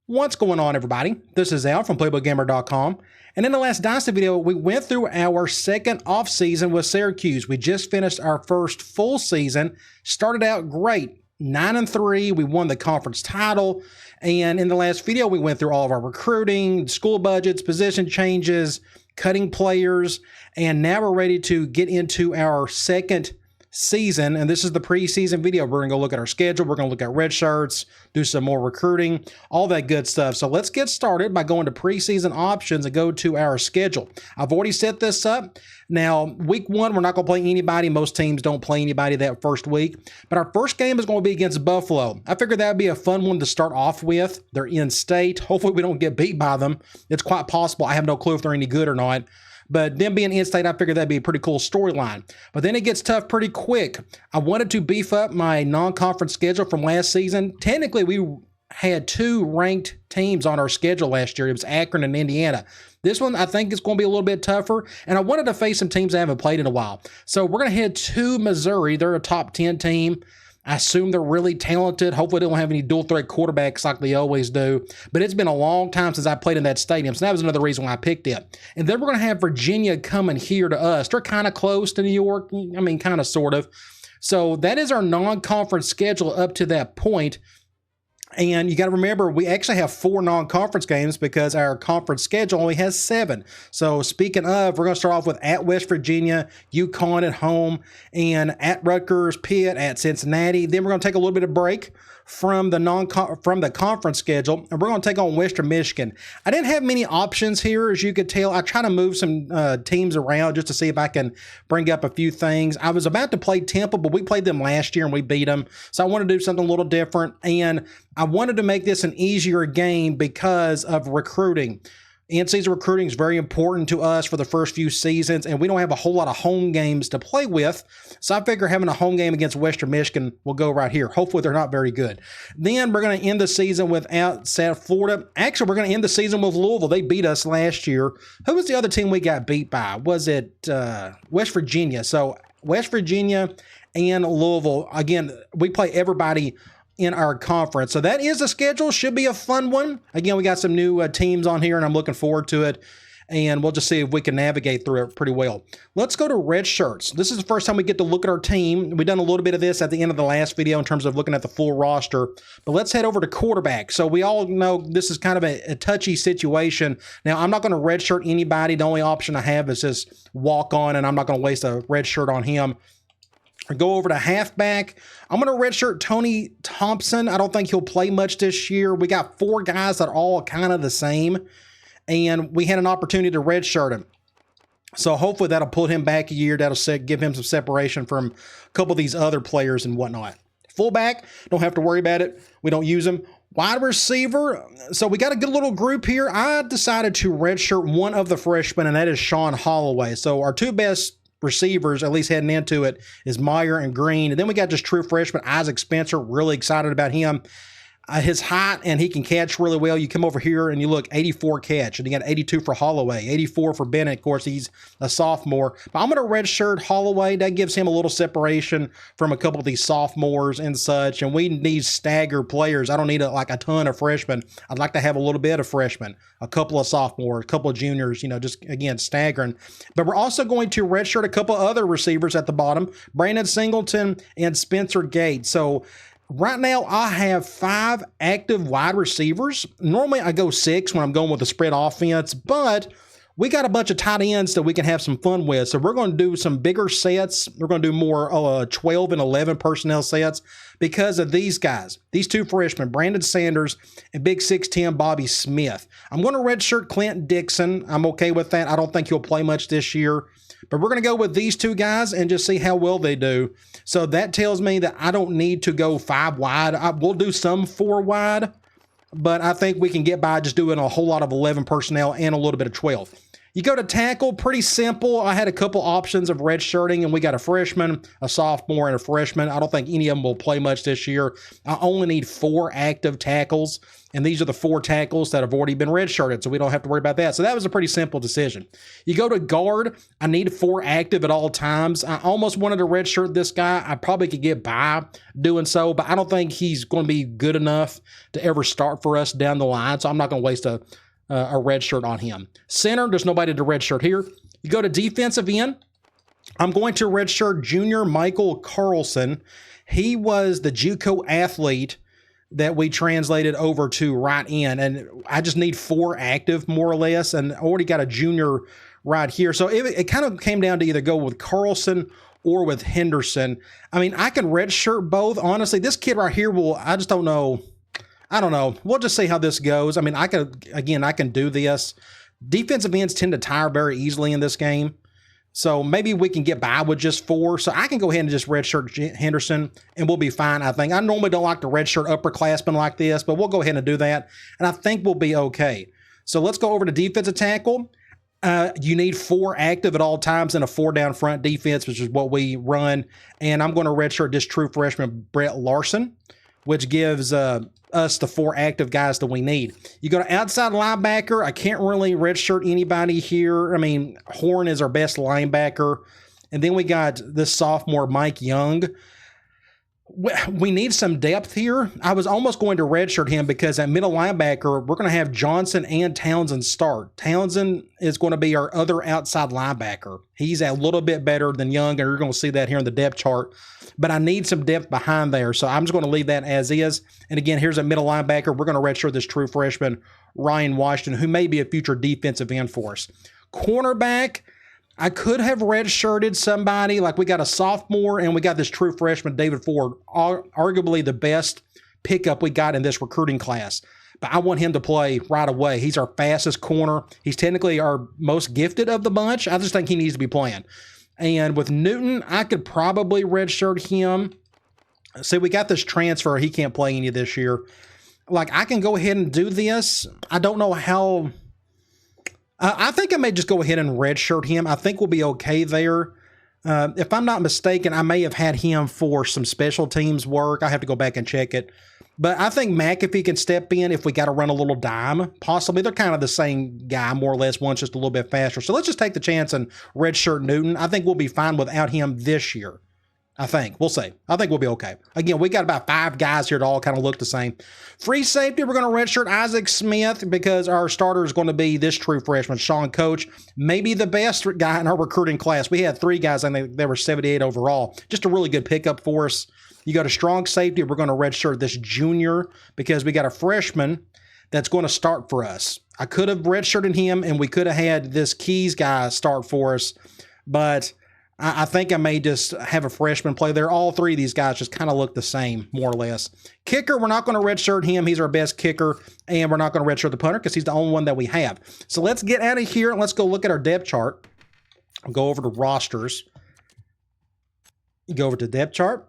What's going on, everybody? This is Al from PlaybookGamer.com, and in the last Dynasty video, we went through our second off-season with Syracuse. We just finished our first full season, started out great, 9-3, we won the conference title, and in the last video, we went through all of our recruiting, school budgets, position changes, cutting players, and now we're ready to get into our second season, and this is the preseason video. We're going to go look at our schedule. We're going to look at red shirts, do some more recruiting, all that good stuff. So let's get started by going to preseason options and go to our schedule. I've already set this up. Now, week one, we're not going to play anybody. Most teams don't play anybody that first week, but our first game is going to be against Buffalo. I figured that would be a fun one to start off with. They're in state. Hopefully we don't get beat by them. It's quite possible. I have no clue if they're any good or not. But them being in-state, I figured that'd be a pretty cool storyline. But then it gets tough pretty quick. I wanted to beef up my non-conference schedule from last season. Technically, we had two ranked teams on our schedule last year. It was Akron and Indiana. This one, I think, is going to be a little bit tougher. And I wanted to face some teams I haven't played in a while. So we're going to head to Missouri. They're a top 10 team. I assume they're really talented. Hopefully they don't have any dual-threat quarterbacks like they always do. But it's been a long time since I played in that stadium, so that was another reason why I picked it. And then we're going to have Virginia coming here to us. They're kind of close to New York. I mean, kind of, sort of. So that is our non-conference schedule up to that point. And you got to remember, we actually have 4 non-conference games because our conference schedule only has 7. So speaking of, we're going to start off with at West Virginia, UConn at home, and at Rutgers, Pitt, at Cincinnati. Then we're going to take a little bit of break from the conference schedule, and we're going to take on Western Michigan. I didn't have many options here, as you could tell. I try to move some teams around just to see if I can bring up a few things. I was about to play Temple, but we played them last year and we beat them, so I want to do something a little different, and I wanted to make this an easier game because of recruiting. In-season recruiting is very important to us for the first few seasons, and we don't have a whole lot of home games to play with, so I figure having a home game against Western Michigan will go right here. Hopefully they're not very good. Then we're going to end the season without South Florida. Actually, we're going to end the season with Louisville. They beat us last year. Who was the other team we got beat by? Was it West Virginia? So West Virginia and Louisville. Again, we play everybody in our conference. So that is the schedule. Should be a fun one. Again, we got some new teams on here, and I'm looking forward to it. And we'll just see if we can navigate through it pretty well. Let's go to red shirts. This is the first time we get to look at our team. We've done a little bit of this at the end of the last video in terms of looking at the full roster. But let's head over to quarterback. So we all know this is kind of a touchy situation. Now, I'm not going to red shirt anybody. The only option I have is just walk on, and I'm not going to waste a red shirt on him. Go over to halfback. I'm going to redshirt Tony Thompson. I don't think he'll play much this year. We got 4 guys that are all kind of the same, and we had an opportunity to redshirt him. So hopefully that'll pull him back a year. That'll give him some separation from a couple of these other players and whatnot. Fullback, don't have to worry about it. We don't use him. Wide receiver, so we got a good little group here. I decided to redshirt one of the freshmen, and that is Sean Holloway. So our 2 best receivers, at least heading into it, is Meyer and Green. And then we got just true freshman Isaac Spencer. Really excited about him. His height, and he can catch really well. You come over here and you look, 84 catch, and you got 82 for Holloway, 84 for Bennett. Of course, he's a sophomore. But I'm going to redshirt Holloway. That gives him a little separation from a couple of these sophomores and such. And we need stagger players. I don't need like a ton of freshmen. I'd like to have a little bit of freshmen, a couple of sophomores, a couple of juniors, you know, just, again, staggering. But we're also going to redshirt a couple other receivers at the bottom, Brandon Singleton and Spencer Gates. So right now, I have 5 active wide receivers. Normally, I go 6 when I'm going with the spread offense, but we got a bunch of tight ends that we can have some fun with. So we're going to do some bigger sets. We're going to do more 12 and 11 personnel sets because of these guys. These 2 freshmen, Brandon Sanders and big 6'10" Bobby Smith. I'm going to redshirt Clint Dixon. I'm okay with that. I don't think he'll play much this year. But we're going to go with these 2 guys and just see how well they do. So that tells me that I don't need to go 5 wide. We'll do some 4 wide, but I think we can get by just doing a whole lot of 11 personnel and a little bit of 12. You go to tackle, pretty simple. I had a couple options of redshirting, and we got a freshman, a sophomore, and a freshman. I don't think any of them will play much this year. I only need 4 active tackles, and these are the 4 tackles that have already been redshirted, so we don't have to worry about that. So that was a pretty simple decision. You go to guard, I need 4 active at all times. I almost wanted to redshirt this guy. I probably could get by doing so, but I don't think he's going to be good enough to ever start for us down the line, so I'm not going to waste a red shirt on him. Center, there's nobody to red shirt here. You go to defensive end. I'm going to red shirt junior Michael Carlson. He was the JUCO athlete that we translated over to right end, and I just need 4 active more or less, and I already got a junior right here. So it kind of came down to either go with Carlson or with Henderson. I mean, I can red shirt both. Honestly, this kid right here I just don't know. I don't know. We'll just see how this goes. I mean, I can do this. Defensive ends tend to tire very easily in this game. So maybe we can get by with just 4. So I can go ahead and just redshirt Henderson, and we'll be fine, I think. I normally don't like to redshirt upperclassmen like this, but we'll go ahead and do that, and I think we'll be okay. So let's go over to defensive tackle. You need 4 active at all times in a 4-down front defense, which is what we run. And I'm going to redshirt this true freshman, Brett Larson, which gives us the 4 active guys that we need. You go to outside linebacker. I can't really redshirt anybody here. I mean, Horn is our best linebacker. And then we got this sophomore, Mike Young. We need some depth here. I was almost going to redshirt him because at middle linebacker, we're going to have Johnson and Townsend start. Townsend is going to be our other outside linebacker. He's a little bit better than Young, and you're going to see that here in the depth chart. But I need some depth behind there, so I'm just going to leave that as is. And again, here's a middle linebacker. We're going to redshirt this true freshman, Ryan Washington, who may be a future defensive end for us. Cornerback, I could have redshirted somebody. Like we got a sophomore and we got this true freshman, David Ford, arguably the best pickup we got in this recruiting class. But I want him to play right away. He's our fastest corner. He's technically our most gifted of the bunch. I just think he needs to be playing. And with Newton, I could probably redshirt him. See, we got this transfer. He can't play any this year. Like, I can go ahead and do this. I don't know how. I think I may just go ahead and redshirt him. I think we'll be okay there. If I'm not mistaken, I may have had him for some special teams work. I have to go back and check it. But I think McAfee can step in if we got to run a little dime. Possibly. They're kind of the same guy, more or less. One's just a little bit faster. So let's just take the chance and redshirt Newton. I think we'll be fine without him this year. I think. We'll see. I think we'll be okay. Again, we got about 5 guys here that all kind of look the same. Free safety, we're going to redshirt Isaac Smith because our starter is going to be this true freshman, Sean Coach. Maybe the best guy in our recruiting class. We had 3 guys, and they were 78 overall. Just a really good pickup for us. You go to strong safety, we're going to redshirt this junior because we got a freshman that's going to start for us. I could have redshirted him, and we could have had this Keys guy start for us, but I think I may just have a freshman play there. All 3 of these guys just kind of look the same, more or less. Kicker, we're not going to redshirt him. He's our best kicker, and we're not going to redshirt the punter because he's the only one that we have. So let's get out of here, and let's go look at our depth chart. I'll go over to rosters. You go over to depth chart.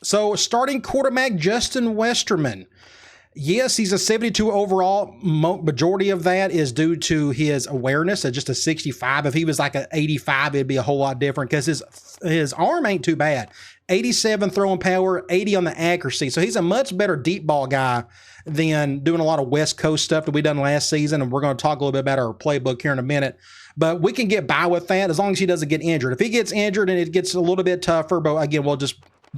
So starting quarterback, Justin Westerman. Yes, he's a 72 overall. Majority of that is due to his awareness at just a 65. If he was like an 85, it'd be a whole lot different because his arm ain't too bad. 87 throwing power, 80 on the accuracy. So he's a much better deep ball guy than doing a lot of West Coast stuff that we done last season. And we're going to talk a little bit about our playbook here in a minute. But we can get by with that as long as he doesn't get injured. If he gets injured and it gets a little bit tougher, but again, we'll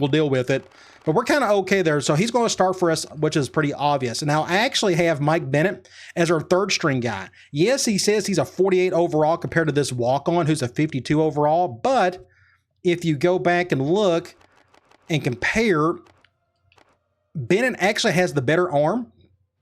deal with it. But we're kind of okay there. So he's going to start for us, which is pretty obvious. And now I actually have Mike Bennett as our 3rd string guy. Yes, he says he's a 48 overall compared to this walk-on who's a 52 overall. But if you go back and look and compare, Bennett actually has the better arm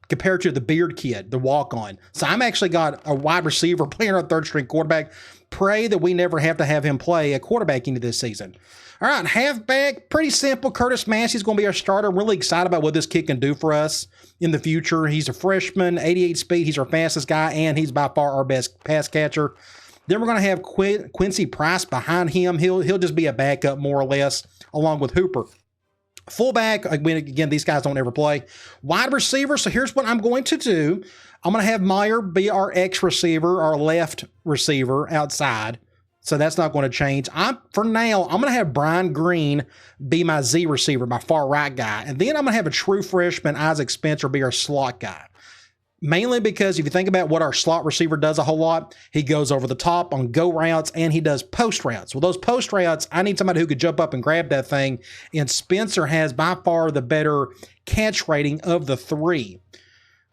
compared to the Beard kid, the walk-on. So I'm actually got a wide receiver playing our 3rd string quarterback. Pray that we never have to have him play a quarterback into this season. All right, halfback, pretty simple. Curtis Massey's going to be our starter. I'm really excited about what this kid can do for us in the future. He's a freshman, 88 speed. He's our fastest guy, and he's by far our best pass catcher. Then we're going to have Quincy Price behind him. He'll just be a backup more or less, along with Hooper. Fullback, again, these guys don't ever play. Wide receiver, so here's what I'm going to do. I'm going to have Meyer be our X receiver, our left receiver outside. So that's not going to change. For now, I'm going to have Brian Green be my Z receiver, my far right guy. And then I'm going to have a true freshman, Isaac Spencer, be our slot guy. Mainly because if you think about what our slot receiver does a whole lot, he goes over the top on go routes and he does post routes. Well, those post routes, I need somebody who could jump up and grab that thing. And Spencer has by far the better catch rating of the three.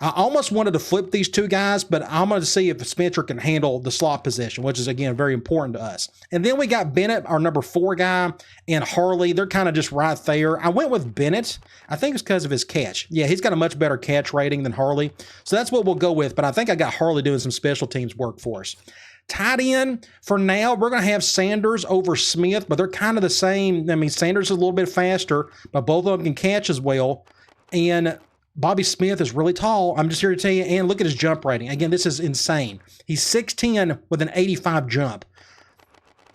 I almost wanted to flip these two guys, but I'm going to see if Spencer can handle the slot position, which is, again, very important to us. And then we got Bennett, our number 4 guy, and Harley. They're kind of just right there. I went with Bennett. I think it's because of his catch. Yeah, he's got a much better catch rating than Harley. So that's what we'll go with, but I think I got Harley doing some special teams work for us. Tight end, for now, we're going to have Sanders over Smith, but they're kind of the same. I mean, Sanders is a little bit faster, but both of them can catch as well. And Bobby Smith is really tall. I'm just here to tell you, and look at his jump rating. Again, this is insane. He's 6'10" with an 85 jump.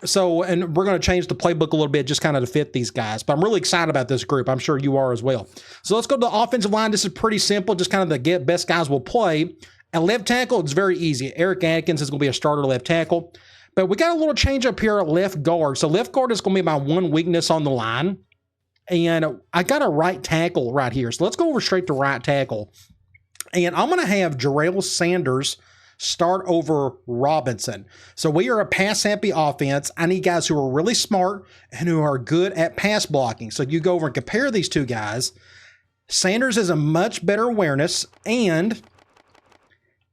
So, and we're going to change the playbook a little bit just kind of to fit these guys. But I'm really excited about this group. I'm sure you are as well. So let's go to the offensive line. This is pretty simple. Just kind of the best guys will play. At left tackle, it's very easy. Eric Atkins is going to be a starter left tackle. But we got a little change up here at left guard. So left guard is going to be my one weakness on the line. And I got a right tackle right here. So let's go over straight to right tackle. And I'm going to have Jarrell Sanders start over Robinson. So we are a pass-happy offense. I need guys who are really smart and who are good at pass blocking. So you go over and compare these two guys. Sanders has a much better awareness, and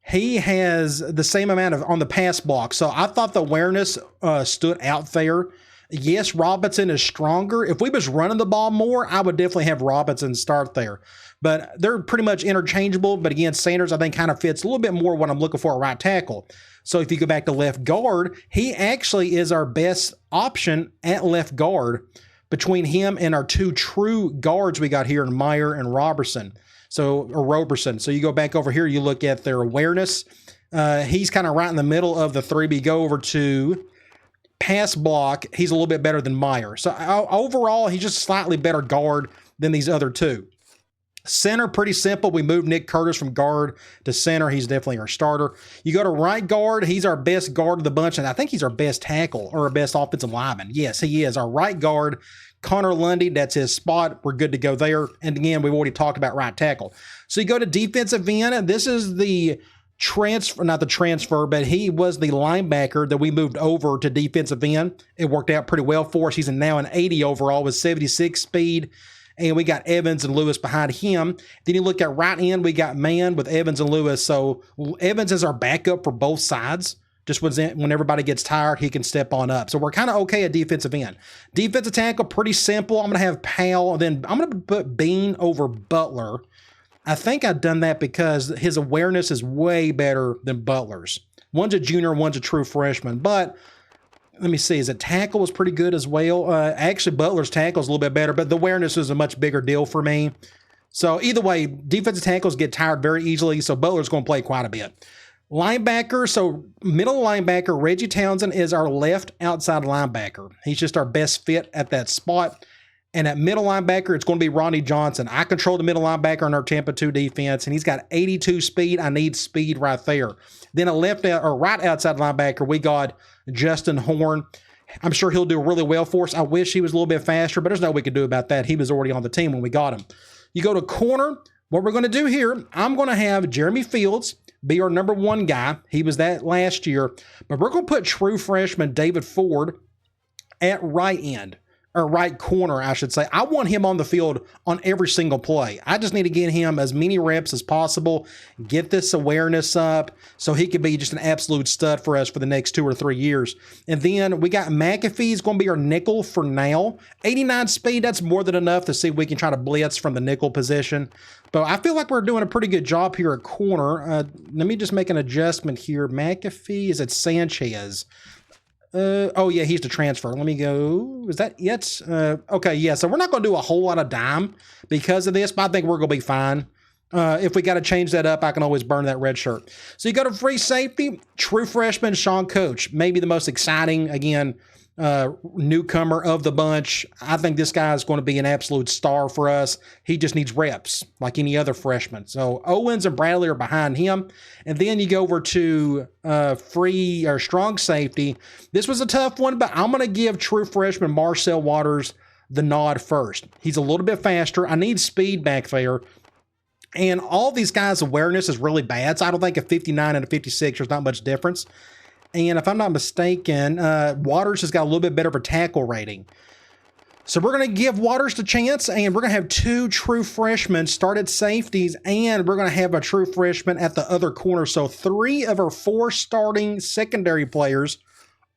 he has the same amount of on the pass block. So I thought the awareness stood out there. Yes, Robinson is stronger. If we was running the ball more, I would definitely have Robinson start there. But they're pretty much interchangeable. But again, Sanders, I think, kind of fits a little bit more what I'm looking for at right tackle. So if you go back to left guard, he actually is our best option at left guard between him and our two true guards we got here in Meyer and Roberson. Or Roberson. So you go back over here, you look at their awareness. He's kind of right in the middle of the three. But you go over to pass block, he's a little bit better than Meyer. So overall, he's just slightly better guard than these other two. Center, pretty simple. We moved Nick Curtis from guard to center. He's definitely our starter. You go to right guard, he's our best guard of the bunch, and I think he's our best tackle or our best offensive lineman. Yes, he is. Our right guard, Connor Lundy, that's his spot. We're good to go there. And again, we've already talked about right tackle. So you go to defensive end. This is the transfer, not the transfer, but he was the linebacker that we moved over to defensive end. It worked out pretty well for us. He's now an 80 overall with 76 speed. And we got Evans and Lewis behind him. Then you look at right end, we got Mann with Evans and Lewis. So Evans is our backup for both sides. Just when everybody gets tired, he can step on up. So we're kind of okay at defensive end. Defensive tackle, pretty simple. I'm going to have Powell. Then I'm going to put Bean over Butler. I think I've done that because his awareness is way better than Butler's. One's a junior, one's a true freshman. But let me see, his tackle was pretty good as well. Actually, Butler's tackle is a little bit better, but the awareness is a much bigger deal for me. So either way, defensive tackles get tired very easily, so Butler's going to play quite a bit. Linebacker, so middle linebacker, Reggie Townsend is our left outside linebacker. He's just our best fit at that spot. And at middle linebacker, it's going to be Ronnie Johnson. I control the middle linebacker in our Tampa 2 defense, and he's got 82 speed. I need speed right there. Then a right outside linebacker, we got Justin Horn. I'm sure he'll do really well for us. I wish he was a little bit faster, but there's nothing we could do about that. He was already on the team when we got him. You go to corner. What we're going to do here, I'm going to have Jeremy Fields be our number 1 guy. He was that last year. But we're going to put true freshman David Ford at right end. Or right corner, I should say. I want him on the field on every single play. I just need to get him as many reps as possible, get this awareness up, so he could be just an absolute stud for us for the next 2 or 3 years. And then we got McAfee's going to be our nickel for now. 89 speed, that's more than enough to see if we can try to blitz from the nickel position. But I feel like we're doing a pretty good job here at corner. Let me just make an adjustment here. McAfee, is it Sanchez? Oh, yeah, he's the transfer. Let me go. Is that it? Okay, yeah, so we're not going to do a whole lot of dime because of this, but I think we're going to be fine. If we got to change that up, I can always burn that red shirt. So you go to free safety, true freshman Sean Coach. Maybe the most exciting, again, newcomer of the bunch. I think this guy is going to be an absolute star for us. He just needs reps like any other freshman. So Owens and Bradley are behind him. And then you go over to free or strong safety. This was a tough one, but I'm going to give true freshman Marcel Waters the nod first. He's a little bit faster. I need speed back there. And all these guys' awareness is really bad. So I don't think a 59 and a 56, there's not much difference. And if I'm not mistaken, Waters has got a little bit better of a tackle rating. So we're going to give Waters the chance, and we're going to have 2 true freshmen start at safeties, and we're going to have a true freshman at the other corner. So 3 of our 4 starting secondary players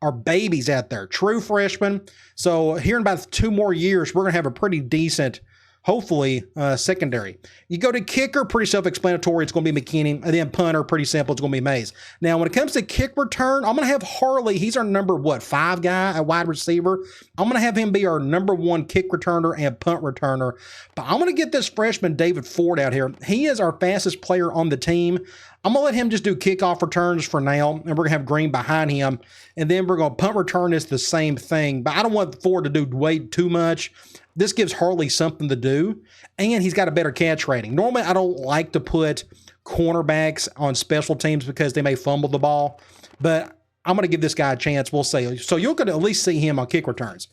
are babies out there, true freshmen. So here in about 2 more years, we're going to have a pretty decent, hopefully, secondary. You go to kicker, pretty self-explanatory. It's going to be McKinney. And then punter, pretty simple. It's going to be Mays. Now, when it comes to kick return, I'm going to have Harley. He's our number, 5 guy at wide receiver. I'm going to have him be our number 1 kick returner and punt returner. But I'm going to get this freshman, David Ford, out here. He is our fastest player on the team. I'm going to let him just do kickoff returns for now, and we're going to have Green behind him. And then we're going to punt return is the same thing. But I don't want Ford to do way too much. This gives Harley something to do, and he's got a better catch rating. Normally, I don't like to put cornerbacks on special teams because they may fumble the ball, but I'm going to give this guy a chance. We'll see. So you're going to at least see him on kick returns.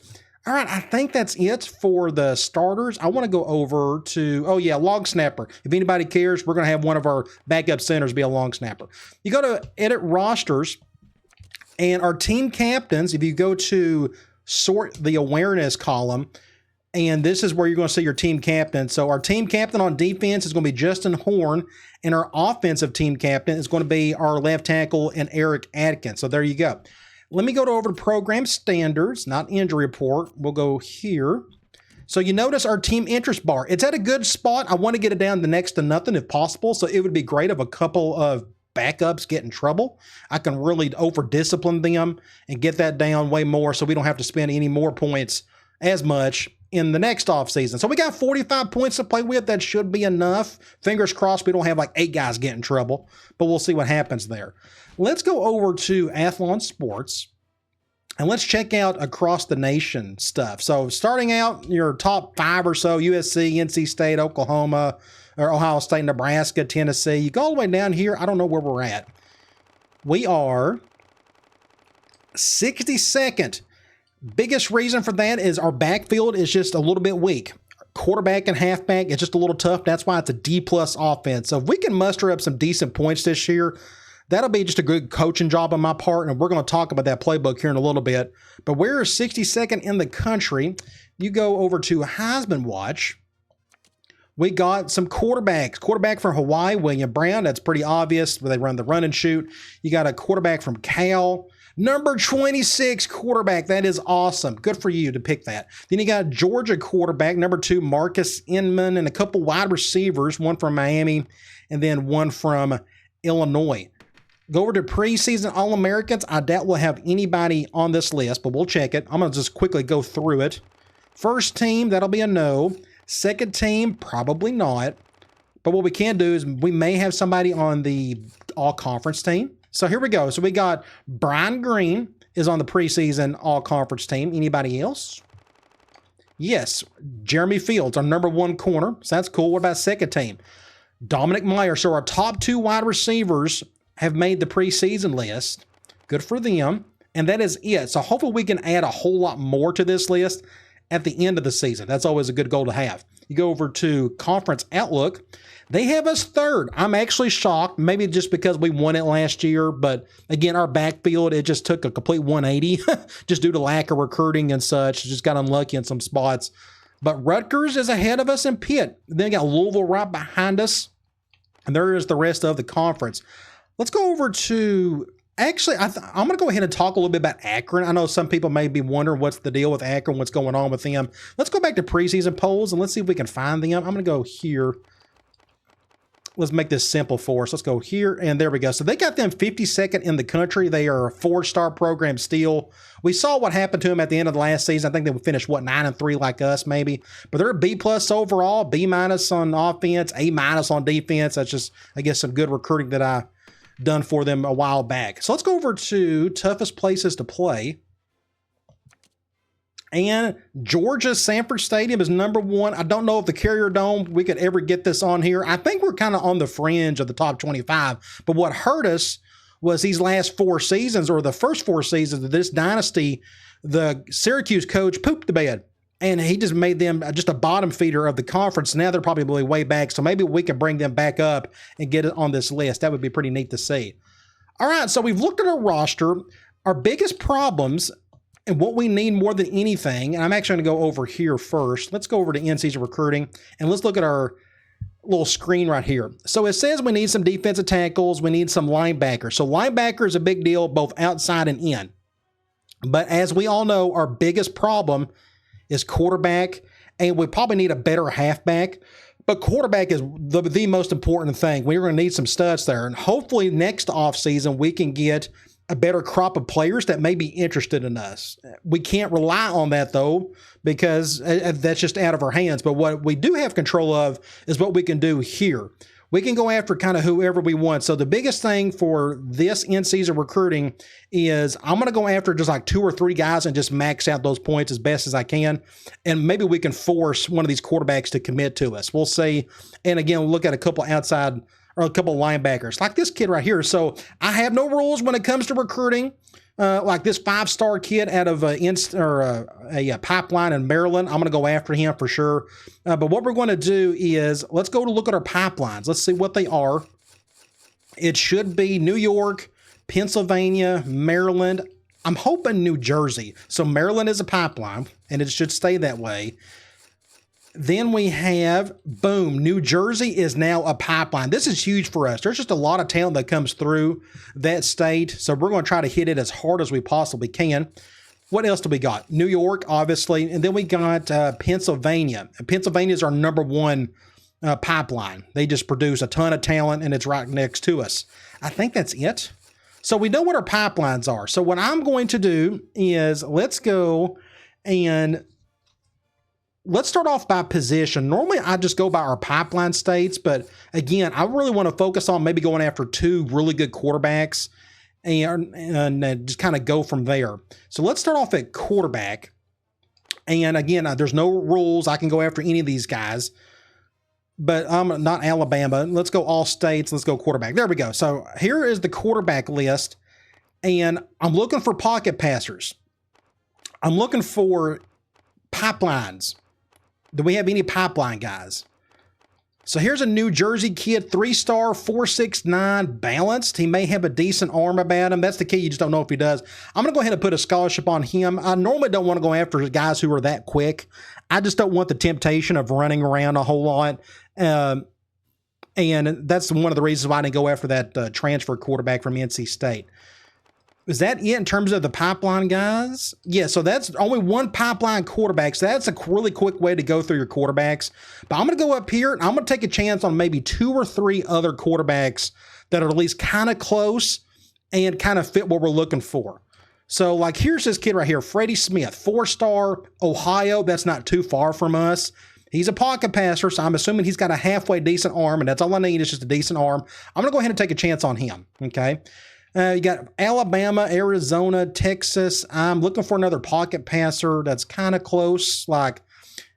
All right, I think that's it for the starters. I want to go over to, long snapper. If anybody cares, we're going to have one of our backup centers be a long snapper. You go to edit rosters, and our team captains, if you go to sort the awareness column, and this is where you're going to see your team captain. So our team captain on defense is going to be Justin Horn, and our offensive team captain is going to be our left tackle and Eric Atkins. So there you go. Let me go over to program standards, not injury report. We'll go here. So you notice our team interest bar. It's at a good spot. I want to get it down to next to nothing if possible. So it would be great if a couple of backups get in trouble. I can really over-discipline them and get that down way more so we don't have to spend any more points as much in the next offseason. So we got 45 points to play with. That should be enough. Fingers crossed we don't have like 8 guys get in trouble, but we'll see what happens there. Let's go over to Athlon Sports, and let's check out across the nation stuff. So starting out, your top 5 or so, USC, NC State, Oklahoma, or Ohio State, Nebraska, Tennessee. You go all the way down here, I don't know where we're at. We are 62nd. Biggest reason for that is our backfield is just a little bit weak. Quarterback and halfback is just a little tough. That's why it's a D-plus offense. So if we can muster up some decent points this year, that'll be just a good coaching job on my part, and we're going to talk about that playbook here in a little bit. But we're 62nd in the country. You go over to Heisman Watch. We got some quarterbacks. Quarterback from Hawaii, William Brown. That's pretty obvious. They run the run and shoot. You got a quarterback from Cal. Number 26 quarterback. That is awesome. Good for you to pick that. Then you got Georgia quarterback, number 2, Marcus Inman, and a couple wide receivers, one from Miami and then one from Illinois. Go over to preseason All-Americans. I doubt we'll have anybody on this list, but we'll check it. I'm going to just quickly go through it. First team, that'll be a no. Second team, probably not. But what we can do is we may have somebody on the all-conference team. So here we go. So we got Brian Green is on the preseason all-conference team. Anybody else? Yes, Jeremy Fields, our number 1 corner. So that's cool. What about second team? Dominic Meyer. So our top 2 wide receivers have made the preseason list. Good for them. And that is it. So hopefully we can add a whole lot more to this list at the end of the season. That's always a good goal to have. You go over to Conference Outlook. They have us 3rd. I'm actually shocked, maybe just because we won it last year. But again, our backfield, it just took a complete 180 just due to lack of recruiting and such. Just got unlucky in some spots. But Rutgers is ahead of us in Pitt. Then we got Louisville right behind us. And there is the rest of the conference. Let's go over to, actually, I'm going to go ahead and talk a little bit about Akron. I know some people may be wondering what's the deal with Akron, what's going on with them. Let's go back to preseason polls and let's see if we can find them. I'm going to go here. Let's make this simple for us. Let's go here, and there we go. So they got them 52nd in the country. They are a 4-star program still. We saw what happened to them at the end of the last season. I think they would finish, 9-3 like us maybe. But they're a B-plus overall, B-minus on offense, A-minus on defense. That's just, I guess, some good recruiting that I done for them a while back. So let's go over to toughest places to play. And Georgia's Sanford Stadium is number 1. I don't know if the Carrier Dome, we could ever get this on here. I think we're kind of on the fringe of the top 25. But what hurt us was these last 4 seasons, or the first 4 seasons of this dynasty, the Syracuse coach pooped the bed. And he just made them just a bottom feeder of the conference. Now they're probably way back. So maybe we can bring them back up and get it on this list. That would be pretty neat to see. All right, so we've looked at our roster. Our biggest problems and what we need more than anything, and I'm actually going to go over here first. Let's go over to in-season recruiting, and let's look at our little screen right here. So it says we need some defensive tackles. We need some linebackers. So linebacker is a big deal, both outside and in. But as we all know, our biggest problem is quarterback, and we probably need a better halfback. But quarterback is the most important thing. We're going to need some studs there. And hopefully next offseason we can get a better crop of players that may be interested in us. We can't rely on that, though, because that's just out of our hands. But what we do have control of is what we can do here. We can go after kind of whoever we want. So the biggest thing for this in-season recruiting is I'm going to go after just like 2 or 3 guys and just max out those points as best as I can. And maybe we can force one of these quarterbacks to commit to us. We'll see. And again, we'll look at a couple outside or a couple linebackers like this kid right here. So I have no rules when it comes to recruiting. Like this 5-star kid out of a pipeline in Maryland. I'm going to go after him for sure. But what we're going to do is let's go to look at our pipelines. Let's see what they are. It should be New York, Pennsylvania, Maryland. I'm hoping New Jersey. So Maryland is a pipeline, and it should stay that way. Then we have, boom, New Jersey is now a pipeline. This is huge for us. There's just a lot of talent that comes through that state, so we're going to try to hit it as hard as we possibly can. What else do we got? New York, obviously, and then we got Pennsylvania. Pennsylvania is our number 1 pipeline. They just produce a ton of talent, and it's right next to us. I think that's it. So we know what our pipelines are. So what I'm going to do is let's go and let's start off by position. Normally, I just go by our pipeline states, but again, I really want to focus on maybe going after 2 really good quarterbacks and just kind of go from there. So let's start off at quarterback. And again, there's no rules. I can go after any of these guys, but I'm not Alabama. Let's go all states. Let's go quarterback. There we go. So here is the quarterback list, and I'm looking for pocket passers. I'm looking for pipelines. Do we have any pipeline guys? So here's a New Jersey kid, 3-star, 4.69, balanced. He may have a decent arm about him. That's the key. You just don't know if he does. I'm going to go ahead and put a scholarship on him. I normally don't want to go after guys who are that quick. I just don't want the temptation of running around a whole lot. And that's one of the reasons why I didn't go after that transfer quarterback from NC State. Is that it in terms of the pipeline guys? Yeah, so that's only 1 pipeline quarterback. So that's a really quick way to go through your quarterbacks. But I'm going to go up here, and I'm going to take a chance on maybe 2 or 3 other quarterbacks that are at least kind of close and kind of fit what we're looking for. So, like, here's this kid right here, Freddie Smith, 4-star, Ohio. That's not too far from us. He's a pocket passer, so I'm assuming he's got a halfway decent arm, and that's all I need is just a decent arm. I'm going to go ahead and take a chance on him, okay? You got Alabama, Arizona, Texas. I'm looking for another pocket passer that's kind of close, like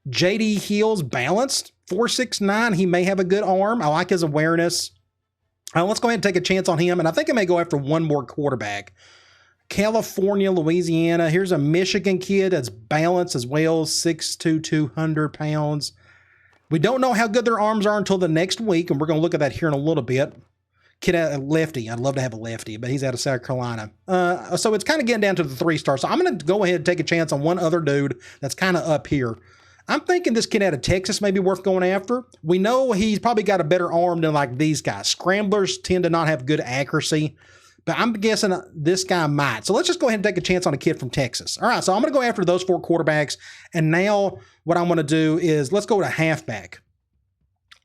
J.D. Hills, balanced, 4.69. He may have a good arm. I like his awareness. Let's go ahead and take a chance on him, and I think I may go after 1 more quarterback. California, Louisiana. Here's a Michigan kid that's balanced as well, 6'2", 200 pounds. We don't know how good their arms are until the next week, and we're going to look at that here in a little bit. Kid out lefty. I'd love to have a lefty, but he's out of South Carolina. So it's kind of getting down to the 3-star. So I'm going to go ahead and take a chance on 1 other dude that's kind of up here. I'm thinking this kid out of Texas may be worth going after. We know he's probably got a better arm than like these guys. Scramblers tend to not have good accuracy, but I'm guessing this guy might. So let's just go ahead and take a chance on a kid from Texas. All right, so I'm going to go after those 4 quarterbacks. And now what I'm going to do is let's go to halfback.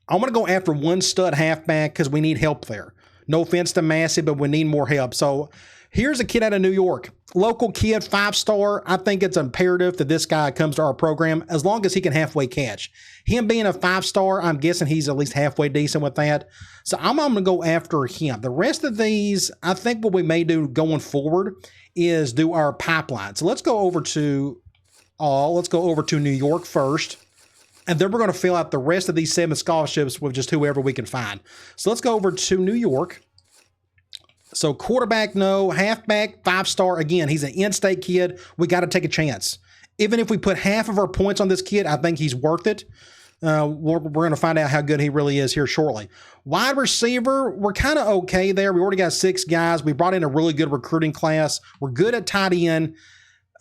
I'm going to go after 1 stud halfback because we need help there. No offense to Massey, but we need more help. So here's a kid out of New York. Local kid, 5-star. I think it's imperative that this guy comes to our program as long as he can halfway catch. Him being a 5-star, I'm guessing he's at least halfway decent with that. So I'm going to go after him. The rest of these, I think what we may do going forward is do our pipeline. So let's go over to all. Let's go over to New York first. And then we're going to fill out the rest of these 7 scholarships with just whoever we can find. So let's go over to New York. So quarterback, no. Halfback, 5-star. Again, he's an in-state kid. We got to take a chance. Even if we put half of our points on this kid, I think he's worth it. We're going to find out how good he really is here shortly. Wide receiver, we're kind of okay there. We already got 6 guys. We brought in a really good recruiting class. We're good at tight end.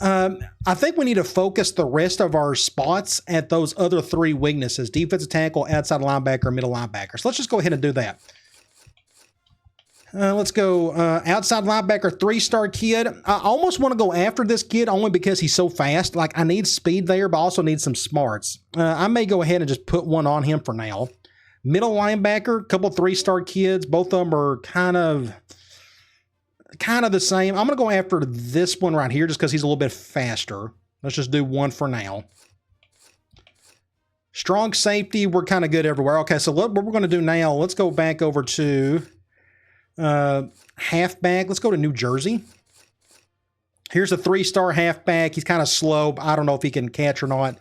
I think we need to focus the rest of our spots at those other 3 weaknesses: defensive tackle, outside linebacker, middle linebacker. So let's just go ahead and do that. Let's go outside linebacker, 3-star kid. I almost want to go after this kid only because he's so fast. Like, I need speed there, but also need some smarts. I may go ahead and just put one on him for now. Middle linebacker, a couple 3-star kids. Both of them are kind of the same. I'm going to go after this one right here just because he's a little bit faster. Let's just do one for now. Strong safety, we're kind of good everywhere. Okay, so what we're going to do now, let's go back over to halfback. Let's go to New Jersey. Here's a 3-star halfback. He's kind of slow. I don't know if he can catch or not.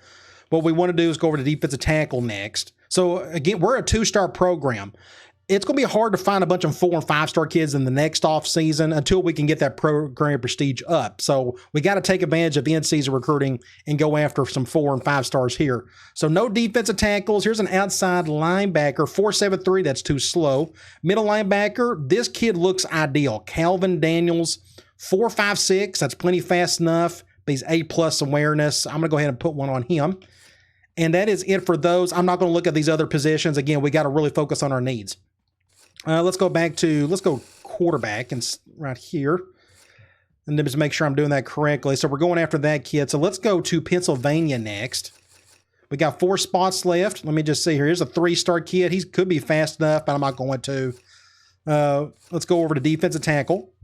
What we want to do is go over to defensive tackle next. So, again, we're a 2-star program. It's going to be hard to find a bunch of 4- and 5-star kids in the next offseason until we can get that program prestige up. So we got to take advantage of in-season recruiting and go after some 4- and 5-stars here. So no defensive tackles. Here's an outside linebacker, 4.73. That's too slow. Middle linebacker, this kid looks ideal. Calvin Daniels, 4.56. That's plenty fast enough. But he's A+ awareness. I'm going to go ahead and put one on him. And that is it for those. I'm not going to look at these other positions. Again, we got to really focus on our needs. Let's go quarterback and right here. And then just make sure I'm doing that correctly. So we're going after that kid. So let's go to Pennsylvania next. We got 4 spots left. Let me just see here. Here's a 3-star kid. He could be fast enough, but I'm not going to. Let's go over to defensive tackle.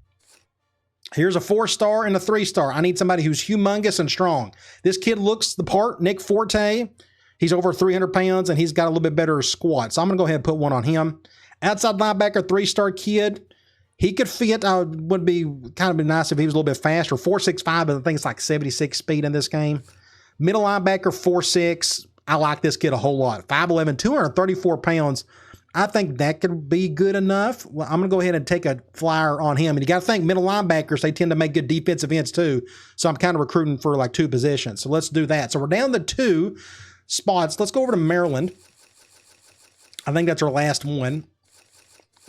Here's a 4-star and a 3-star. I need somebody who's humongous and strong. This kid looks the part. Nick Forte. He's over 300 pounds, and he's got a little bit better squat. So I'm going to go ahead and put one on him. Outside linebacker, 3-star kid. He could fit. Would be kind of nice if he was a little bit faster. 4.65, but I think it's like 76 speed in this game. Middle linebacker, 4.6. I like this kid a whole lot. 5'11", 234 pounds. I think that could be good enough. Well, I'm going to go ahead and take a flyer on him. And you got to think middle linebackers, they tend to make good defensive ends too. So I'm kind of recruiting for like 2 positions. So let's do that. So we're down to 2 spots. Let's go over to Maryland. I think that's our last one.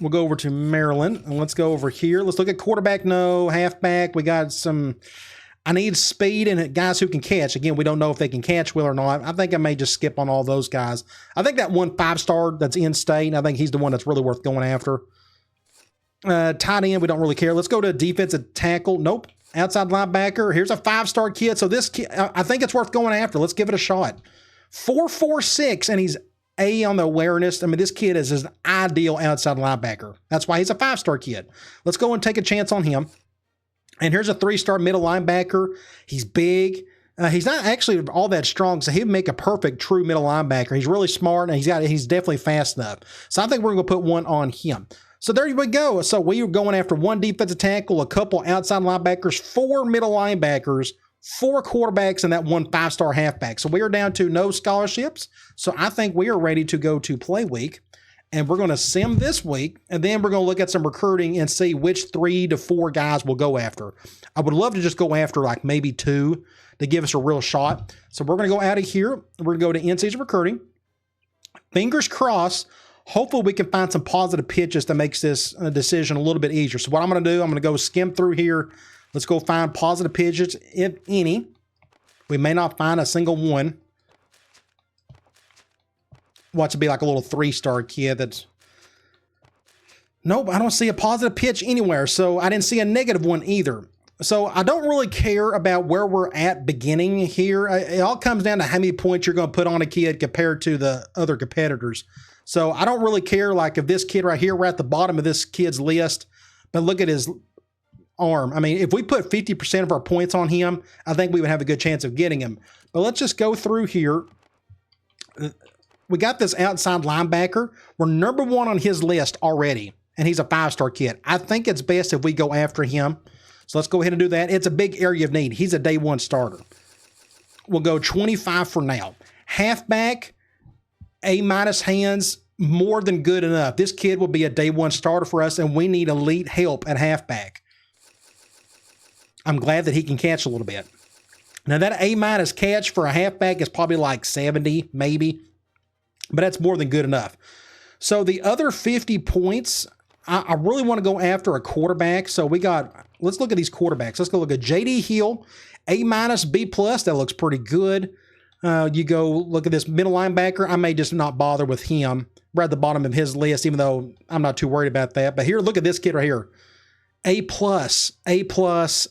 We'll go over to Maryland, and let's go over here. Let's look at quarterback, no. Halfback, we got some. I need speed and guys who can catch. Again, we don't know if they can catch well or not. I think I may just skip on all those guys. I think that one 5-star that's in state, I think he's the one that's really worth going after. Tight end, we don't really care. Let's go to defensive tackle. Nope. Outside linebacker. Here's a 5-star kid. So this kid, I think it's worth going after. Let's give it a shot. 4.46, and he's A on the awareness. I mean, this kid is an ideal outside linebacker. That's why he's a 5-star kid. Let's go and take a chance on him. And here's a 3-star middle linebacker. He's big. He's not actually all that strong, so he'd make a perfect true middle linebacker. He's really smart, and he's definitely fast enough. So I think we're going to put one on him. So there we go. So we are going after 1 defensive tackle, a couple outside linebackers, 4 middle linebackers, 4 quarterbacks, and that 1 5-star halfback. So we are down to no scholarships. So I think we are ready to go to play week. And we're going to sim this week, and then we're going to look at some recruiting and see which 3 to 4 guys we'll go after. I would love to just go after like maybe 2 to give us a real shot. So we're going to go out of here. We're going to go to in-season recruiting. Fingers crossed. Hopefully we can find some positive pitches that makes this decision a little bit easier. So what I'm going to do, I'm going to go skim through here. Let's go find positive pitches, if any. We may not find a single one. Watch it be like a little 3-star kid that's... Nope, I don't see a positive pitch anywhere. So I didn't see a negative one either. So I don't really care about where we're at beginning here. It all comes down to how many points you're going to put on a kid compared to the other competitors. So I don't really care like if this kid right here, we're at the bottom of this kid's list, but look at his arm. I mean, if we put 50% of our points on him, I think we would have a good chance of getting him. But let's just go through here. We got this outside linebacker. We're number 1 on his list already, and he's a 5-star kid. I think it's best if we go after him. So let's go ahead and do that. It's a big area of need. He's a day 1 starter. we'll go 25 for now. Halfback, A- hands, more than good enough. This kid will be a day one starter for us, and we need elite help at halfback. I'm glad that he can catch a little bit. Now, that A- catch for a halfback is probably like 70, maybe, but that's more than good enough. So the other 50 points, I really want to go after a quarterback. So let's look at these quarterbacks. Let's go look at J.D. Hill, A-, B+. That looks pretty good. You go look at this middle linebacker. I may just not bother with him. We're at the bottom of his list, even though I'm not too worried about that. But here, look at this kid right here. A+, A+,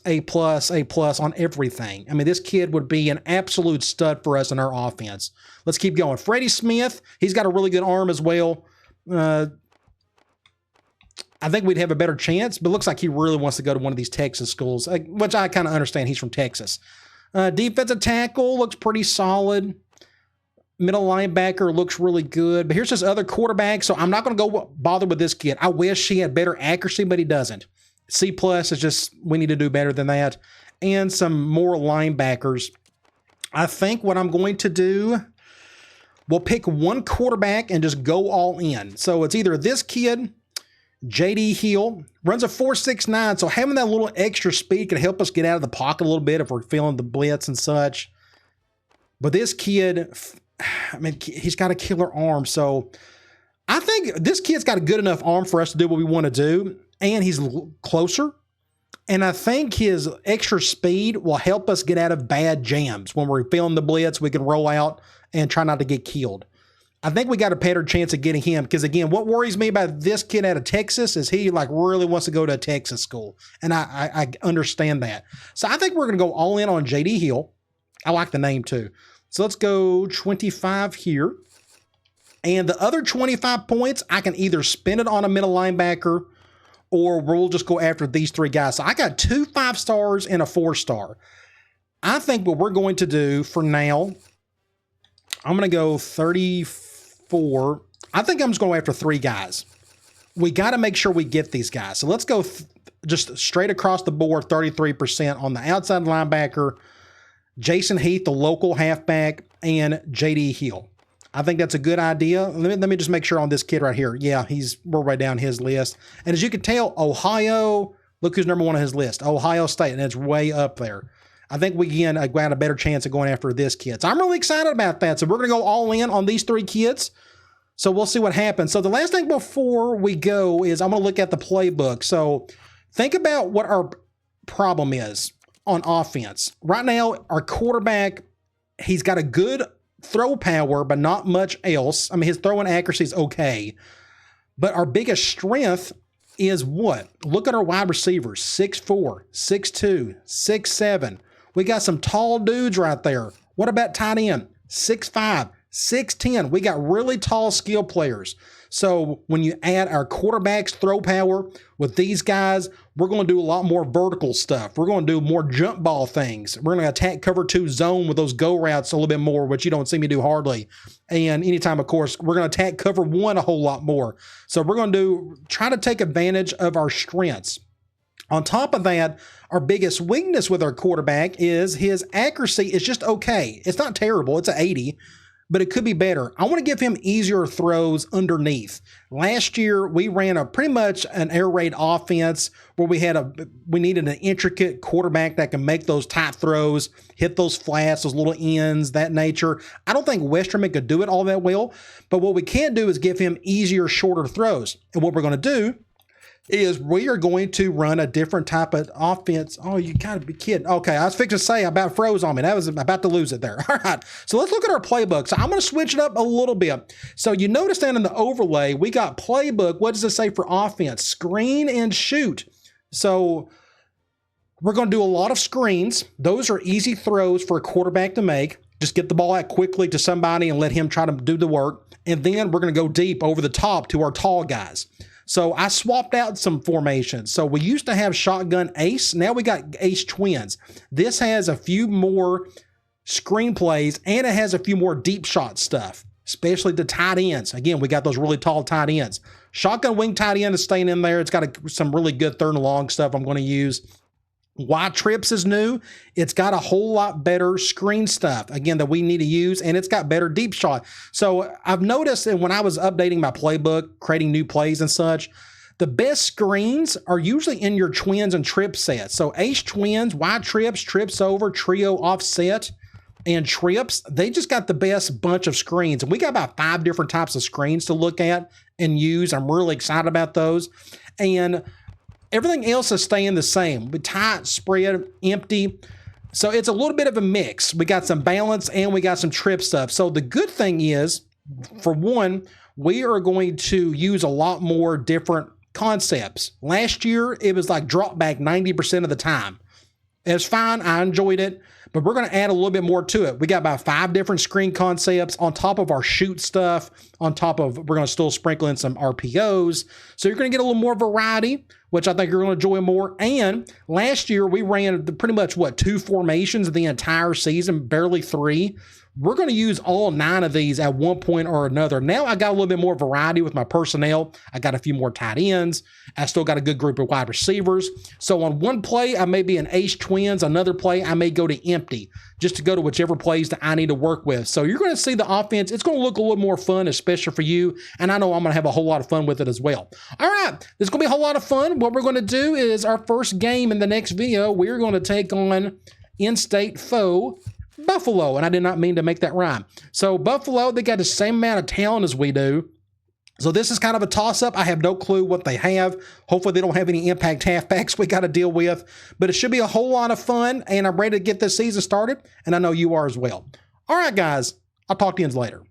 A+, A+ on everything. I mean, this kid would be an absolute stud for us in our offense. Let's keep going. Freddie Smith, he's got a really good arm as well. I think we'd have a better chance, but it looks like he really wants to go to one of these Texas schools, which I kind of understand. He's from Texas. Defensive tackle looks pretty solid. Middle linebacker looks really good. But here's this other quarterback, so I'm not going to go bother with this kid. I wish he had better accuracy, but he doesn't. C+ is just, we need to do better than that. And some more linebackers. I think what I'm going to do, we'll pick one quarterback and just go all in. So it's either this kid, J.D. Hill, runs a 4.69, so having that little extra speed can help us get out of the pocket a little bit if we're feeling the blitz and such. But this kid, I mean, he's got a killer arm, so I think this kid's got a good enough arm for us to do what we want to do, and he's closer. And I think his extra speed will help us get out of bad jams. When we're feeling the blitz, we can roll out and try not to get killed. I think we got a better chance of getting him because, again, what worries me about this kid out of Texas is he really wants to go to a Texas school, and I understand that. So I think we're going to go all in on J.D. Hill. I like the name too. So let's go 25 here. And the other 25 points, I can either spend it on a middle linebacker or we'll just go after these three guys. So I got 2 5-stars and a 4-star. I think what we're going to do for now, I'm going to go 34. I think I'm just going after 3 guys. We got to make sure we get these guys. So let's go just straight across the board, 33% on the outside linebacker, Jason Heath, the local halfback, and J.D. Hill. I think that's a good idea. Let me just make sure on this kid right here. Yeah, we're right down his list. And as you can tell, Ohio, look who's number 1 on his list, Ohio State, and it's way up there. I think we, again, got a better chance of going after this kid. So I'm really excited about that. So we're going to go all in on these 3 kids. So we'll see what happens. So the last thing before we go is I'm going to look at the playbook. So think about what our problem is on offense. Right now, our quarterback, he's got a good throw power, but not much else. I mean, his throwing accuracy is okay. But our biggest strength is what? Look at our wide receivers, 6'4", 6'2", 6'7". We got some tall dudes right there. What about tight end? 6'5", 6'10". We got really tall skill players. So when you add our quarterback's throw power with these guys, we're going to do a lot more vertical stuff. We're going to do more jump ball things. We're going to attack cover 2 zone with those go routes a little bit more, which you don't see me do hardly. And anytime, of course, we're going to attack cover 1 a whole lot more. So we're going to try to take advantage of our strengths. On top of that, our biggest weakness with our quarterback is his accuracy is just okay. It's not terrible. It's an 80. But it could be better. I want to give him easier throws underneath. Last year, we ran pretty much an air raid offense where we needed an intricate quarterback that can make those tight throws, hit those flats, those little ends, that nature. I don't think Westerman could do it all that well, but what we can do is give him easier, shorter throws. And what we're going to do is we are going to run a different type of offense. Oh, you gotta be kidding. Okay, I was fixing to say about froze on me. That was about to lose it there. All right, so let's look at our playbook. So I'm going to switch it up a little bit. So you notice down in the overlay, we got playbook. What does it say for offense? Screen and shoot. So we're going to do a lot of screens. Those are easy throws for a quarterback to make. Just get the ball out quickly to somebody and let him try to do the work. And then we're going to go deep over the top to our tall guys. So I swapped out some formations. So we used to have shotgun ace. Now we got ace twins. This has a few more screenplays and it has a few more deep shot stuff, especially the tight ends. Again, we got those really tall tight ends. Shotgun wing tight end is staying in there. It's got some really good 3rd and long stuff I'm going to use. Why Trips is new, it's got a whole lot better screen stuff, again, that we need to use, and it's got better deep shot. So I've noticed that when I was updating my playbook, creating new plays and such, the best screens are usually in your twins and trip sets. So ace twins, wide trips, trips over, trio offset, and trips, they just got the best bunch of screens. And we got about 5 different types of screens to look at and use. I'm really excited about those. And everything else is staying the same, with tight, spread, empty. So it's a little bit of a mix. We got some balance and we got some trip stuff. So the good thing is, for one, we are going to use a lot more different concepts. Last year, it was like drop back 90% of the time. It's fine. I enjoyed it, but we're going to add a little bit more to it. We got about 5 different screen concepts on top of our shoot stuff, on top of, we're going to still sprinkle in some RPOs. So you're going to get a little more variety, which I think you're going to enjoy more. And last year we ran pretty much 2 formations the entire season, barely 3. We're going to use all 9 of these at one point or another. Now I got a little bit more variety with my personnel. I got a few more tight ends. I still got a good group of wide receivers. So on one play, I may be an ace twins. Another play, I may go to empty, just to go to whichever plays that I need to work with. So you're going to see the offense. It's going to look a little more fun, especially for you. And I know I'm going to have a whole lot of fun with it as well. All right, this is going to be a whole lot of fun. What we're going to do is our first game in the next video, we're going to take on in-state foe Buffalo, and I did not mean to make that rhyme. So Buffalo, they got the same amount of talent as we do. So this is kind of a toss-up. I have no clue what they have. Hopefully they don't have any impact halfbacks we got to deal with. But it should be a whole lot of fun, and I'm ready to get this season started, and I know you are as well. All right, guys. I'll talk to you later.